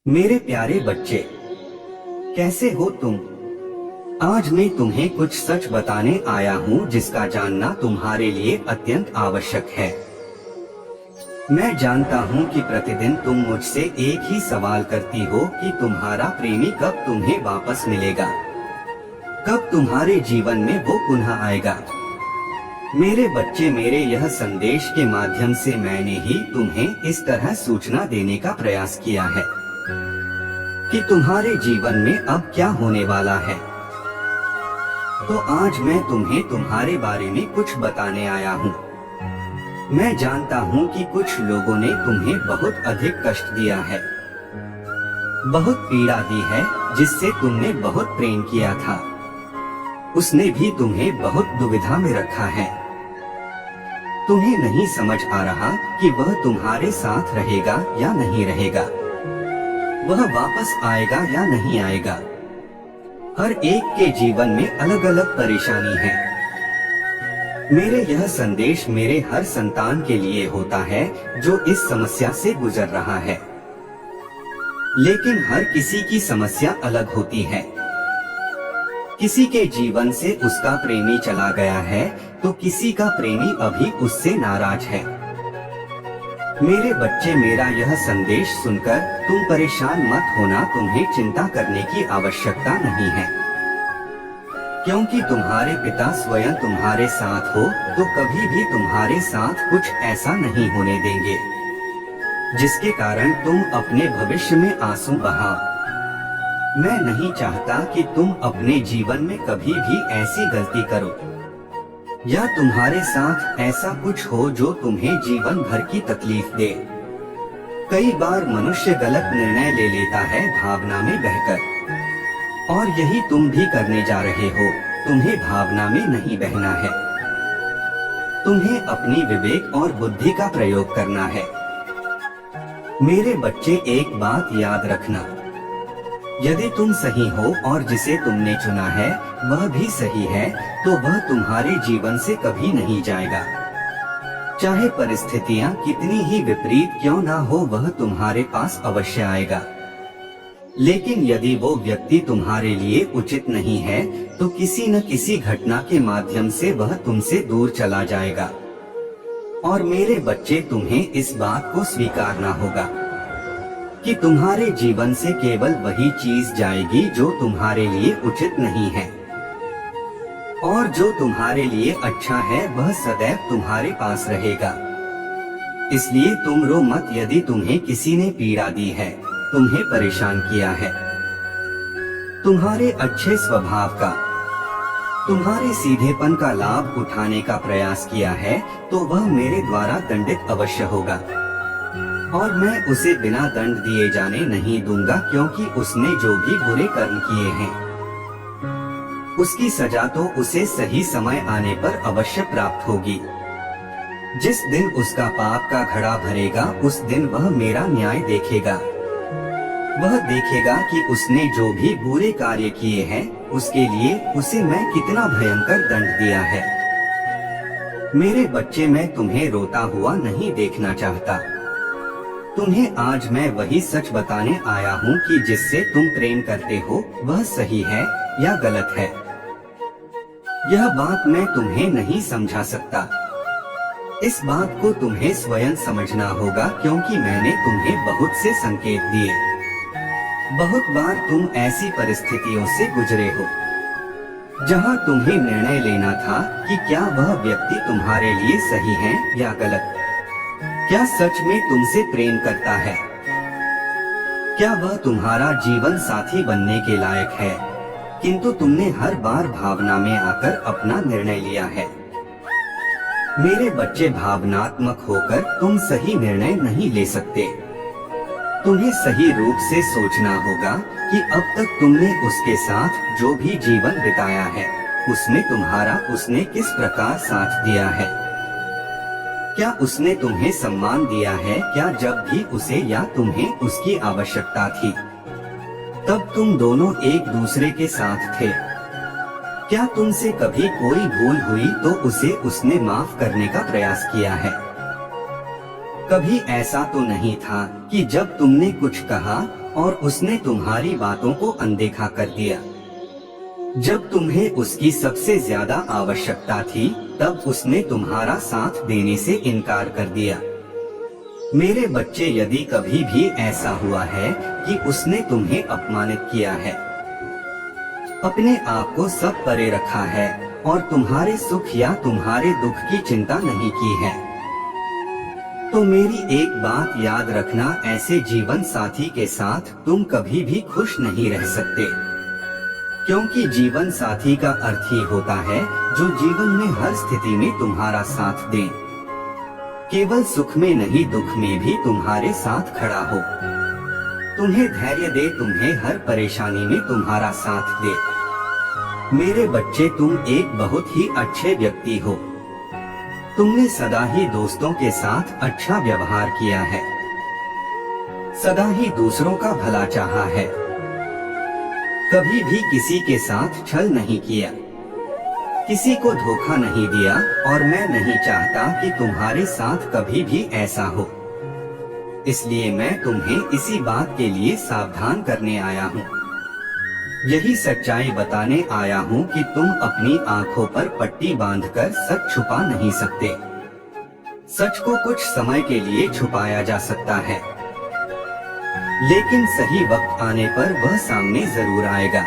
मेरे प्यारे बच्चे, कैसे हो तुम? आज मैं तुम्हें कुछ सच बताने आया हूँ जिसका जानना तुम्हारे लिए अत्यंत आवश्यक है। मैं जानता हूँ कि प्रतिदिन तुम मुझसे एक ही सवाल करती हो कि तुम्हारा प्रेमी कब तुम्हें वापस मिलेगा, कब तुम्हारे जीवन में वो पुनः आएगा। मेरे बच्चे, मेरे यह संदेश के माध्यम से मैंने ही तुम्हें इस तरह सूचना देने का प्रयास किया है कि तुम्हारे जीवन में अब क्या होने वाला है। तो आज मैं तुम्हें तुम्हारे बारे में कुछ बताने आया हूँ। मैं जानता हूँ कि कुछ लोगों ने तुम्हें बहुत अधिक कष्ट दिया है, बहुत पीड़ा दी है, जिससे तुमने बहुत प्रेम किया था। उसने भी तुम्हें बहुत दुविधा में रखा है। तुम्हें नहीं समझ आ रहा कि वह तुम्हारे साथ रहेगा या नहीं रहेगा, वह वापस आएगा या नहीं आएगा। हर एक के जीवन में अलग अलग परेशानी है। मेरे यह संदेश मेरे हर संतान के लिए होता है जो इस समस्या से गुजर रहा है। लेकिन हर किसी की समस्या अलग होती है। किसी के जीवन से उसका प्रेमी चला गया है तो किसी का प्रेमी अभी उससे नाराज है। मेरे बच्चे, मेरा यह संदेश सुनकर तुम परेशान मत होना। तुम्हें चिंता करने की आवश्यकता नहीं है, क्योंकि तुम्हारे पिता स्वयं तुम्हारे साथ हो तो कभी भी तुम्हारे साथ कुछ ऐसा नहीं होने देंगे जिसके कारण तुम अपने भविष्य में आंसू बहाओ। मैं नहीं चाहता कि तुम अपने जीवन में कभी भी ऐसी गलती करो या तुम्हारे साथ ऐसा कुछ हो जो तुम्हें जीवन भर की तकलीफ दे। कई बार मनुष्य गलत निर्णय ले लेता है भावना में बहकर, और यही तुम भी करने जा रहे हो। तुम्हें भावना में नहीं बहना है, तुम्हें अपनी विवेक और बुद्धि का प्रयोग करना है। मेरे बच्चे, एक बात याद रखना, यदि तुम सही हो और जिसे तुमने चुना है वह भी सही है तो वह तुम्हारे जीवन से कभी नहीं जाएगा। चाहे परिस्थितियां कितनी ही विपरीत क्यों ना हो, वह तुम्हारे पास अवश्य आएगा। लेकिन यदि वो व्यक्ति तुम्हारे लिए उचित नहीं है तो किसी न किसी घटना के माध्यम से वह तुमसे दूर चला जाएगा। और मेरे बच्चे, तुम्हें इस बात को स्वीकारना होगा कि तुम्हारे जीवन से केवल वही चीज जाएगी जो तुम्हारे लिए उचित नहीं है, और जो तुम्हारे लिए अच्छा है वह सदैव तुम्हारे पास रहेगा। इसलिए तुम रो मत यदि तुम्हें किसी ने पीड़ा दी है, तुम्हें परेशान किया है, तुम्हारे अच्छे स्वभाव का, तुम्हारे सीधेपन का लाभ उठाने का प्रयास किया है, तो वह मेरे द्वारा दंडित अवश्य होगा। और मैं उसे बिना दंड दिए जाने नहीं दूंगा, क्योंकि उसने जो भी बुरे कर्म किए हैं उसकी सजा तो उसे सही समय आने पर अवश्य प्राप्त होगी। जिस दिन उसका पाप का घड़ा भरेगा उस दिन वह मेरा न्याय देखेगा। वह देखेगा कि उसने जो भी बुरे कार्य किए हैं उसके लिए उसे मैं कितना भयंकर दंड दिया है। मेरे बच्चे, मैं तुम्हें रोता हुआ नहीं देखना चाहता। तुम्हें आज मैं वही सच बताने आया हूँ कि जिससे तुम प्रेम करते हो वह सही है या गलत है। यह बात मैं तुम्हें नहीं समझा सकता। इस बात को तुम्हें स्वयं समझना होगा, क्योंकि मैंने तुम्हें बहुत से संकेत दिए। बहुत बार तुम ऐसी परिस्थितियों से गुजरे हो जहां तुम्हें निर्णय लेना था कि क्या वह व्यक्ति तुम्हारे लिए सही है या गलत। क्या सच में तुमसे प्रेम करता है? क्या वह तुम्हारा जीवन साथी बनने के लायक है? किंतु तुमने हर बार भावना में आकर अपना निर्णय लिया है। मेरे बच्चे, भावनात्मक होकर तुम सही निर्णय नहीं ले सकते। तुम्हें सही रूप से सोचना होगा कि अब तक तुमने उसके साथ जो भी जीवन बिताया है उसमें उसने किस प्रकार साथ दिया है। क्या उसने तुम्हें सम्मान दिया है? क्या जब भी उसे या तुम्हें उसकी आवश्यकता थी तब तुम दोनों एक दूसरे के साथ थे? क्या तुमसे कभी कोई भूल हुई तो उसे उसने माफ करने का प्रयास किया है? कभी ऐसा तो नहीं था कि जब तुमने कुछ कहा और उसने तुम्हारी बातों को अनदेखा कर दिया। जब तुम्हें उसकी सबसे ज्यादा आवश्यकता थी, तब उसने तुम्हारा साथ देने से इनकार कर दिया। मेरे बच्चे, यदि कभी भी ऐसा हुआ है कि उसने तुम्हें अपमानित किया है, अपने आप को सब परे रखा है और तुम्हारे सुख या तुम्हारे दुख की चिंता नहीं की है, तो मेरी एक बात याद रखना, ऐसे जीवन साथी के साथ तुम कभी भी खुश नहीं रह सकते, क्योंकि जीवन साथी का अर्थ ही होता है जो जीवन में हर स्थिति में तुम्हारा साथ दे, केवल सुख में नहीं दुख में भी तुम्हारे साथ खड़ा हो, तुम्हें धैर्य दे, तुम्हें हर परेशानी में तुम्हारा साथ दे। मेरे बच्चे, तुम एक बहुत ही अच्छे व्यक्ति हो। तुमने सदा ही दोस्तों के साथ अच्छा व्यवहार किया है, सदा ही दूसरों का भला चाहा है, कभी भी किसी के साथ छल नहीं किया, किसी को धोखा नहीं दिया, और मैं नहीं चाहता कि तुम्हारे साथ कभी भी ऐसा हो। इसलिए मैं तुम्हें इसी बात के लिए सावधान करने आया हूँ, यही सच्चाई बताने आया हूँ कि तुम अपनी आंखों पर पट्टी बांधकर सच छुपा नहीं सकते। सच को कुछ समय के लिए छुपाया जा सकता है, लेकिन सही वक्त आने पर वह सामने जरूर आएगा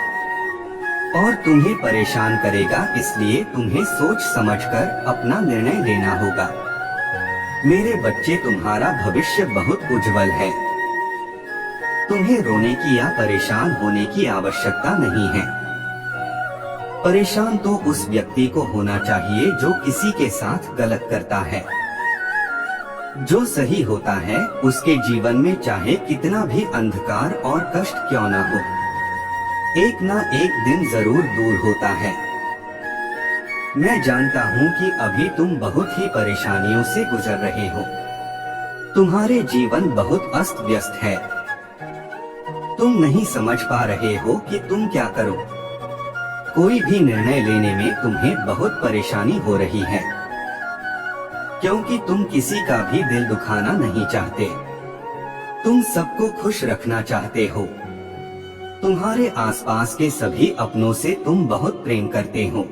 और तुम्हें परेशान करेगा। इसलिए तुम्हें सोच समझकर अपना निर्णय लेना होगा। मेरे बच्चे, तुम्हारा भविष्य बहुत उज्जवल है। तुम्हें रोने की या परेशान होने की आवश्यकता नहीं है। परेशान तो उस व्यक्ति को होना चाहिए जो किसी के साथ गलत करता है। जो सही होता है उसके जीवन में चाहे कितना भी अंधकार और कष्ट क्यों न हो, एक ना एक दिन जरूर दूर होता है। मैं जानता हूँ कि अभी तुम बहुत ही परेशानियों से गुजर रहे हो। तुम्हारे जीवन बहुत अस्त व्यस्त है। तुम नहीं समझ पा रहे हो कि तुम क्या करो। कोई भी निर्णय लेने में तुम्हें बहुत परेशानी हो रही है, क्योंकि तुम किसी का भी दिल दुखाना नहीं चाहते। तुम सबको खुश रखना चाहते हो। तुम्हारे आसपास के सभी अपनों से तुम बहुत प्रेम करते हो।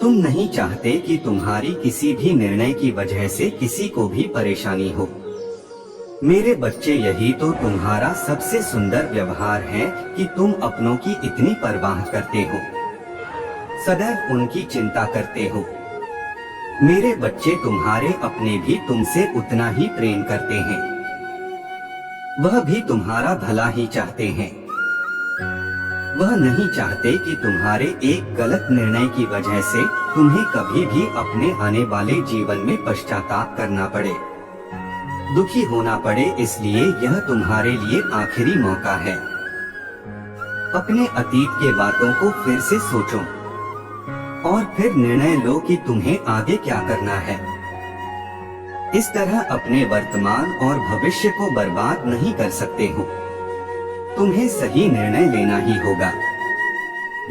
तुम नहीं चाहते कि तुम्हारी किसी भी निर्णय की वजह से किसी को भी परेशानी हो। मेरे बच्चे, यही तो तुम्हारा सबसे सुंदर व्यवहार है कि तुम अपनों की इतनी परवाह करते हो, सदैव उनकी चिंता करते हो। मेरे बच्चे, तुम्हारे अपने भी तुमसे उतना ही प्रेम करते हैं। वह भी तुम्हारा भला ही चाहते हैं। वह नहीं चाहते कि तुम्हारे एक गलत निर्णय की वजह से तुम्हें कभी भी अपने आने वाले जीवन में पश्चाताप करना पड़े, दुखी होना पड़े। इसलिए यह तुम्हारे लिए आखिरी मौका है। अपने अतीत के बातों को फिर से सोचो और फिर निर्णय लो कि तुम्हें आगे क्या करना है। इस तरह अपने वर्तमान और भविष्य को बर्बाद नहीं कर सकते हो। तुम्हें सही निर्णय लेना ही होगा।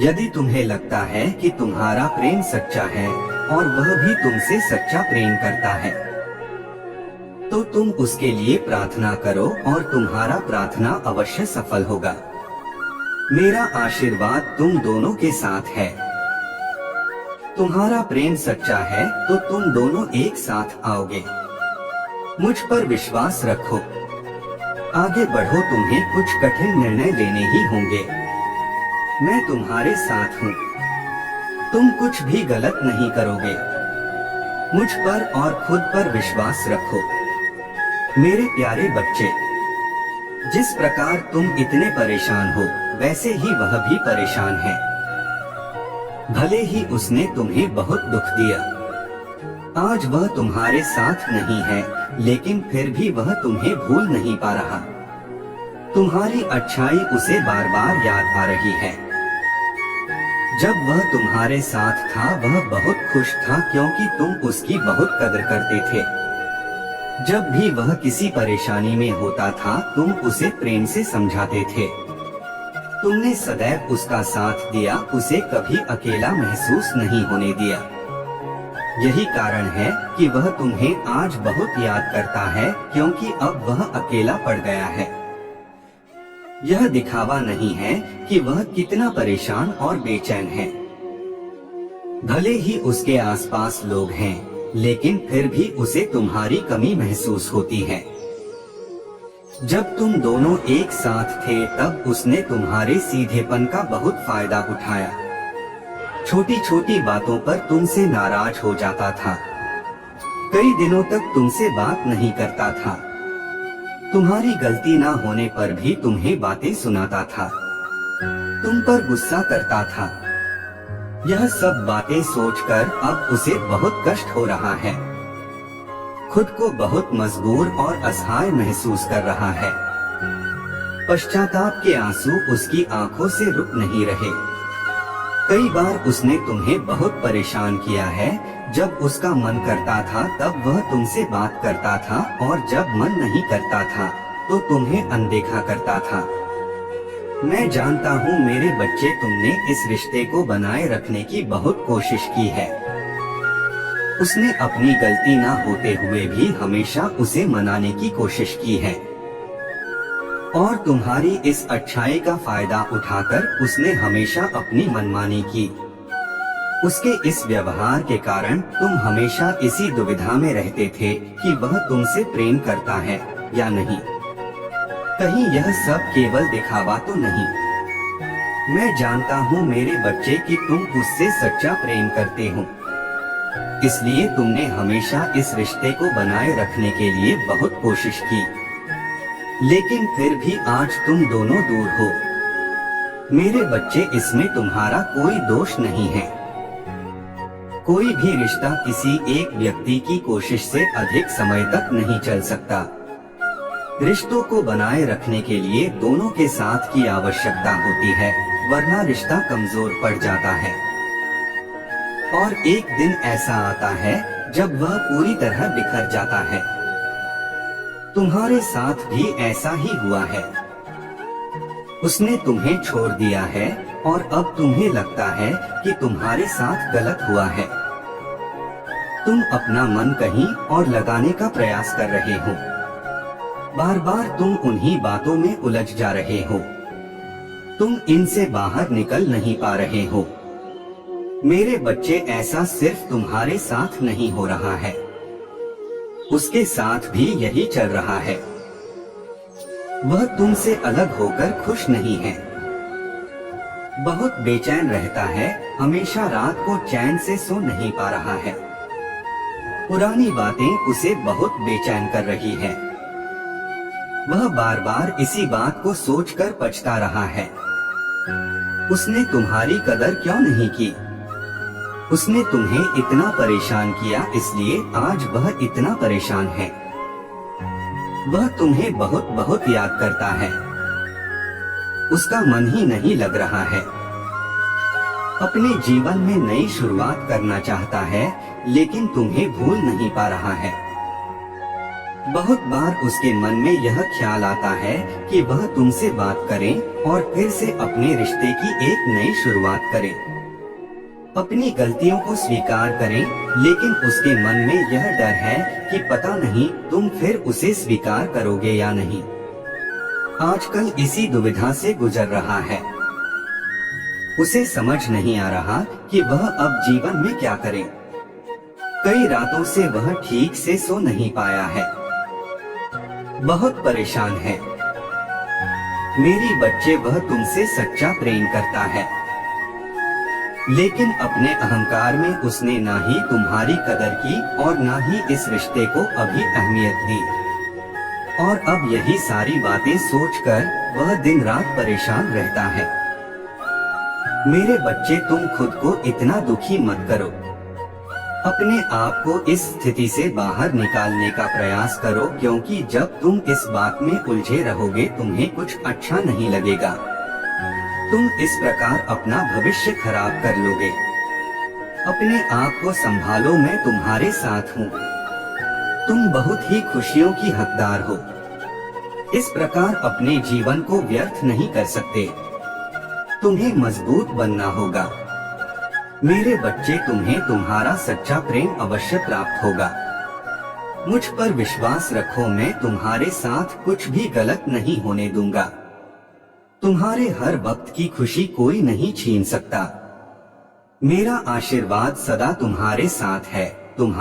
यदि तुम्हें लगता है कि तुम्हारा प्रेम सच्चा है और वह भी तुमसे सच्चा प्रेम करता है, तो तुम उसके लिए प्रार्थना करो और तुम्हारा प्रार्थना अवश्य सफल होगा। मेरा आशीर्वाद तुम दोनों के साथ है। तुम्हारा प्रेम सच्चा है तो तुम दोनों एक साथ आओगे। मुझ पर विश्वास रखो, आगे बढ़ो। तुम्हें कुछ कठिन निर्णय लेने ही होंगे। मैं तुम्हारे साथ हूँ। तुम कुछ भी गलत नहीं करोगे। मुझ पर और खुद पर विश्वास रखो। मेरे प्यारे बच्चे, जिस प्रकार तुम इतने परेशान हो, वैसे ही वह भी परेशान है। भले ही उसने तुम्हें बहुत दुख दिया, आज वह तुम्हारे साथ नहीं है, लेकिन फिर भी वह तुम्हें भूल नहीं पा रहा। तुम्हारी अच्छाई उसे बार बार याद आ रही है। जब वह तुम्हारे साथ था वह बहुत खुश था, क्योंकि तुम उसकी बहुत कदर करते थे। जब भी वह किसी परेशानी में होता था तुम उसे प्रेम से समझाते थे। तुमने सदैव उसका साथ दिया, उसे कभी अकेला महसूस नहीं होने दिया। यही कारण है कि वह तुम्हें आज बहुत याद करता है, क्योंकि अब वह अकेला पड़ गया है। यह दिखावा नहीं है कि वह कितना परेशान और बेचैन है। भले ही उसके आसपास लोग हैं, लेकिन फिर भी उसे तुम्हारी कमी महसूस होती है। जब तुम दोनों एक साथ थे तब उसने तुम्हारे सीधेपन का बहुत फायदा उठाया। छोटी छोटी बातों पर तुमसे नाराज हो जाता था। कई दिनों तक तुमसे बात नहीं करता था। तुम्हारी गलती ना होने पर भी तुम्हें बातें सुनाता था, तुम पर गुस्सा करता था। यह सब बातें सोचकर अब उसे बहुत कष्ट हो रहा है। खुद को बहुत मजबूर और असहाय महसूस कर रहा है। पश्चाताप के आंसू उसकी आंखों से रुक नहीं रहे। कई बार उसने तुम्हें बहुत परेशान किया है। जब उसका मन करता था तब वह तुमसे बात करता था, और जब मन नहीं करता था तो तुम्हें अनदेखा करता था। मैं जानता हूँ मेरे बच्चे, तुमने इस रिश्ते को बनाए रखने की बहुत कोशिश की है। उसने अपनी गलती ना होते हुए भी हमेशा उसे मनाने की कोशिश की है, और तुम्हारी इस अच्छाई का फायदा उठाकर उसने हमेशा अपनी मनमानी की। उसके इस व्यवहार के कारण तुम हमेशा इसी दुविधा में रहते थे कि वह तुमसे प्रेम करता है या नहीं। कहीं यह सब केवल दिखावा तो नहीं। मैं जानता हूँ मेरे बच्चे कि तुम उससे सच्चा प्रेम करते हो, इसलिए तुमने हमेशा इस रिश्ते को बनाए रखने के लिए बहुत कोशिश की। लेकिन फिर भी आज तुम दोनों दूर हो। मेरे बच्चे, इसमें तुम्हारा कोई दोष नहीं है। कोई भी रिश्ता किसी एक व्यक्ति की कोशिश से अधिक समय तक नहीं चल सकता। रिश्तों को बनाए रखने के लिए दोनों के साथ की आवश्यकता होती है, वरना रिश्ता कमजोर पड़ जाता है। और एक दिन ऐसा आता है जब वह पूरी तरह बिखर जाता है। तुम्हारे साथ भी ऐसा ही हुआ है। उसने तुम्हें छोड़ दिया है और अब तुम्हें लगता है कि तुम्हारे साथ गलत हुआ है। तुम अपना मन कहीं और लगाने का प्रयास कर रहे हो। बार बार तुम उन्हीं बातों में उलझ जा रहे हो। तुम इनसे बाहर निकल नहीं पा रहे हो। मेरे बच्चे, ऐसा सिर्फ तुम्हारे साथ नहीं हो रहा है, उसके साथ भी यही चल रहा है। वह तुमसे अलग होकर खुश नहीं है, बहुत बेचैन रहता है, हमेशा रात को चैन से सो नहीं पा रहा है। पुरानी बातें उसे बहुत बेचैन कर रही है। वह बार बार इसी बात को सोचकर पछता रहा है। उसने तुम्हारी कदर क्यों नहीं की? उसने तुम्हें इतना परेशान किया, इसलिए आज वह इतना परेशान है। वह तुम्हें बहुत बहुत याद करता है। उसका मन ही नहीं लग रहा है। अपने जीवन में नई शुरुआत करना चाहता है, लेकिन तुम्हें भूल नहीं पा रहा है। बहुत बार उसके मन में यह ख्याल आता है कि वह तुमसे बात करे और फिर से अपने रिश्ते की एक नई शुरुआत करे, अपनी गलतियों को स्वीकार करें, लेकिन उसके मन में यह डर है कि पता नहीं तुम फिर उसे स्वीकार करोगे या नहीं। आजकल इसी दुविधा से गुजर रहा है। उसे समझ नहीं आ रहा कि वह अब जीवन में क्या करे। कई रातों से वह ठीक से सो नहीं पाया है, बहुत परेशान है। मेरी बच्चे, वह तुमसे सच्चा प्रेम करता है, लेकिन अपने अहंकार में उसने ना ही तुम्हारी कदर की और ना ही इस रिश्ते को अभी अहमियत दी। और अब यही सारी बातें सोचकर वह दिन रात परेशान रहता है। मेरे बच्चे, तुम खुद को इतना दुखी मत करो। अपने आप को इस स्थिति से बाहर निकालने का प्रयास करो, क्योंकि जब तुम इस बात में उलझे रहोगे तुम्हें कुछ अच्छा नहीं लगेगा। तुम इस प्रकार अपना भविष्य खराब कर लोगे। अपने आप को संभालो, मैं तुम्हारे साथ हूँ। तुम बहुत ही खुशियों की हकदार हो। इस प्रकार अपने जीवन को व्यर्थ नहीं कर सकते। तुम्हें मजबूत बनना होगा। मेरे बच्चे, तुम्हें तुम्हारा सच्चा प्रेम अवश्य प्राप्त होगा। मुझ पर विश्वास रखो, मैं तुम्हारे साथ कुछ भी गलत नहीं होने दूंगा। तुम्हारे हर वक्त की खुशी कोई नहीं छीन सकता। मेरा आशीर्वाद सदा तुम्हारे साथ है। तुम्हारा